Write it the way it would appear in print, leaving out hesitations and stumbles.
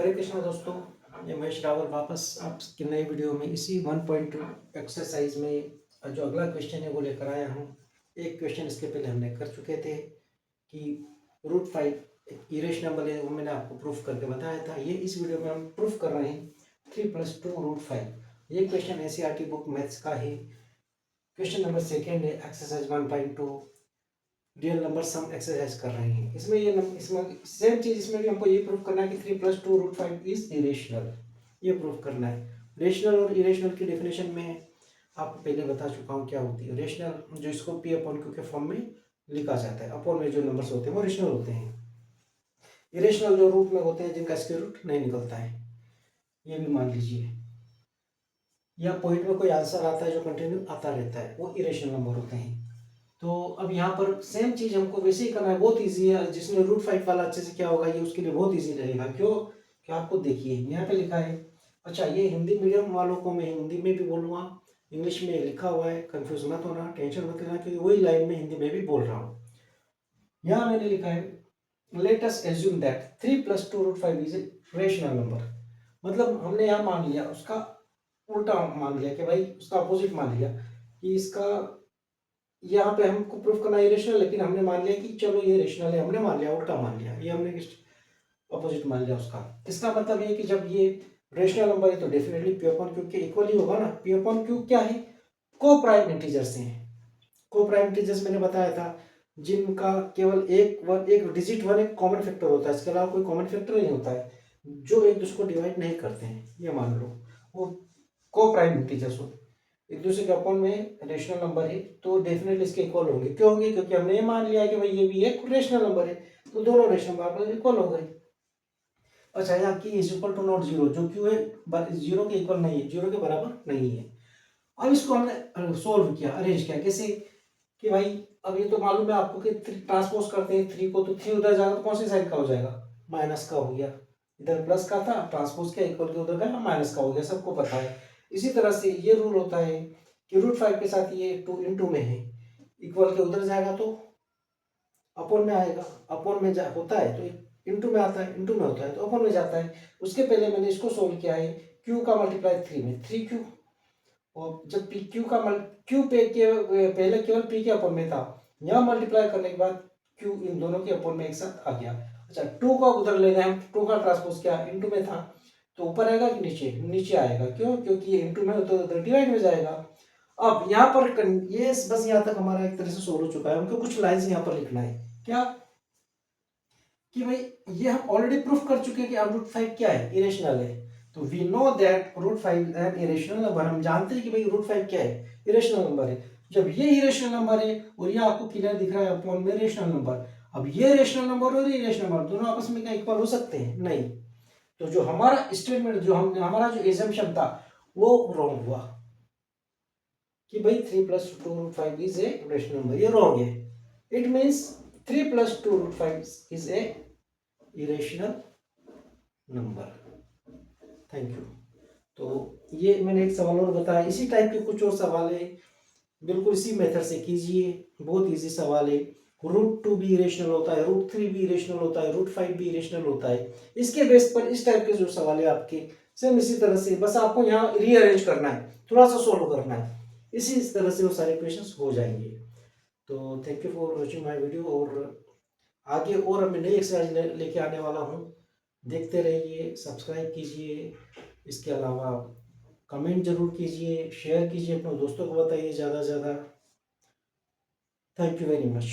हरे कृष्णा दोस्तों, ये महेश रावल वापस आपकी नई वीडियो में इसी 1.2 एक्सरसाइज में जो अगला क्वेश्चन है वो लेकर आया हूँ। एक क्वेश्चन इसके पहले हमने कर चुके थे कि √5 एक इरेश नंबर है, वो मैंने आपको प्रूफ करके बताया था। ये इस वीडियो में हम प्रूफ कर रहे हैं 3 + 2 √5। ये क्वेश्चन एनसीईआरटी बुक मैथ्स का है। क्वेश्चन नंबर सेकेंड है exercise 1.2 real number some exercise कर रहे हैं। इसमें इसमें सेम चीज इसमें भी हमको ये प्रूफ करना है कि 3 + 2 √5 इज इरेशनल। ये प्रूफ करना है। रेशनल और इरेशनल की डेफिनेशन में आपको पहले बता चुका हूँ क्या होती है। रेशनल जो इसको P/Q के फॉर्म में लिखा जाता है, अपॉन में जो नंबर्स होते हैं वो रेशनल होते हैं। इरेशनल जो रूट में होते हैं जिनका स्क्वायर रूट नहीं निकलता है, ये भी मान लीजिए। या पॉइंट में कोई आंसर आता है जो कंटिन्यू आता रहता है, वो इरेशनल नंबर होते हैं। तो अब यहाँ पर सेम चीज हमको वैसे ही करना है, बहुत इजी है। जिसने √5 वाला अच्छे से क्या होगा, ये उसके लिए बहुत इजी रहेगा। क्यों? क्या आपको देखिए यहाँ पे लिखा है। अच्छा, ये हिंदी मीडियम वालों को मैं हिंदी में भी बोलूँगा, इंग्लिश में लिखा हुआ है, कंफ्यूज मत होना, टेंशन मत लेना, क्योंकि वही लाइन में हिंदी में भी बोल रहा हूँ। यहाँ मैंने लिखा है let us assume that 3 + 2 √5 is a rational number. मतलब हमने यहाँ मान लिया, उसका उल्टा मान लिया कि भाई उसका अपोजिट मान लिया कि इसका यहाँ पे हमको प्रूफ करना इरेशनल, लेकिन हमने मान लिया कि चलो ये रेशनल है, हमने मान लिया, उल्टा मान लिया, ये हमने अपोजिट मान लिया उसका। इसका मतलब ये कि जब ये रेशनल नंबर है तो डेफिनेटली P/Q के इक्वल ही होगा ना। P/Q क्या है? को प्राइम इंटीजर्स हैं। को प्राइम इंटीजर्स मैंने बताया था जिनका केवल एक डिजिट वन एक कॉमन फैक्टर होता है, इसके अलावा कोई कॉमन फैक्टर नहीं होता है, जो एक दूसरे को डिवाइड नहीं करते हैं, ये मान लो वो को प्राइम इंटीजर्स हो। एक दूसरे के अपॉन में रेशनल नंबर है तो डेफिनेटली इसके इक्वल होंगे। क्यों होंगे? क्योंकि हमने ये मान लिया है कि भाई ये भी एक रेशनल नंबर है, तो दोनों रेशनल नंबर इक्वल हो गए। अच्छा, यहाँ q is equal to not zero, जो क्यों है जीरो के इक्वल नहीं है, जीरो के बराबर नहीं है। अब इसको हमने सोल्व किया, अरेंज किया कैसे कि भाई अब ये तो मालूम है आपको कि ट्रांसपोज करते हैं 3 को, तो 3 उधर जाएगा तो कौन सी साइड का हो जाएगा? माइनस का हो गया। इधर प्लस का था, ट्रांसपोज किया, इक्वल के उधर गया, माइनस का हो गया, सबको पता है। इसी तरह से ये रूल होता है कि √5 के साथ ये 2 × में है, इक्वल के उधर जाएगा तो अपॉन में आएगा, अपॉन में होता है तो इंटू में आता है, इंटू में होता है तो अपॉन में जाता है। उसके पहले मैंने इसको सोल्व किया है, क्यू का मल्टीप्लाई 3 में 3q, और जब पी क्यू का क्यू पे के पहले केवल पी के अपॉन में था, यहाँ मल्टीप्लाई करने के बाद क्यू इन दोनों के अपॉन में एक साथ आ गया। अच्छा, 2 का उधर ले गए हम, 2 का ट्रांसपोज किया, इंटू में था तो ऊपर आएगा कि नीचे? नीचे आएगा। क्यों? क्योंकि ये इंटू में तो उधर डिवाइड में जाएगा। अब यहाँ पर ये बस यहाँ तक हमारा एक तरह से सोल्व हो चुका है। हमको कुछ लाइंस यहाँ पर लिखना है क्या कि भाई ये हम ऑलरेडी प्रूफ कर चुके हैं कि अब √5 क्या है? इरेशनल है। तो we know that √5 an irrational number. हम जानते हैं कि भाई √5 क्या है? इरेशनल नंबर है। जब ये इरेशनल नंबर है और ये आपको क्लियर दिख रहा है अपॉन में रेशनल नंबर, अब ये रेशनल नंबर और ये रेशनल नंबर दोनों आपस में क्या इक्वल हो सकते हैं? नहीं। तो जो हमारा स्टेटमेंट, जो हमारा जो एजम्पशन था वो रॉन्ग हुआ कि भाई 3 + 2 √5 इज ए रेशनल नंबर, ये रॉन्ग है। It means 3 + 2 √5 is a irrational number. Thank you. तो ये मैंने एक सवाल और बताया, इसी टाइप के कुछ और सवाल है, बिल्कुल इसी मेथड से कीजिए। बहुत इजी सवाल है। √2 भी इरेशनल होता है, √3 भी इरेशनल होता है, √5 भी इरेशनल होता है। इसके बेस पर इस टाइप के जो सवाल है आपके सेम इसी तरह से, बस आपको यहाँ रीअरेंज करना है, थोड़ा सा सोल्व करना है, इसी तरह से वो सारे क्वेश्चंस हो जाएंगे। तो thank you for watching my video. और आगे और मैं नई एक्सरसाइज लेके आने वाला हूँ, देखते रहिए, सब्सक्राइब कीजिए। इसके अलावा कमेंट जरूर कीजिए, शेयर कीजिए, अपने दोस्तों को बताइए ज़्यादा से ज़्यादा। Thank you very much.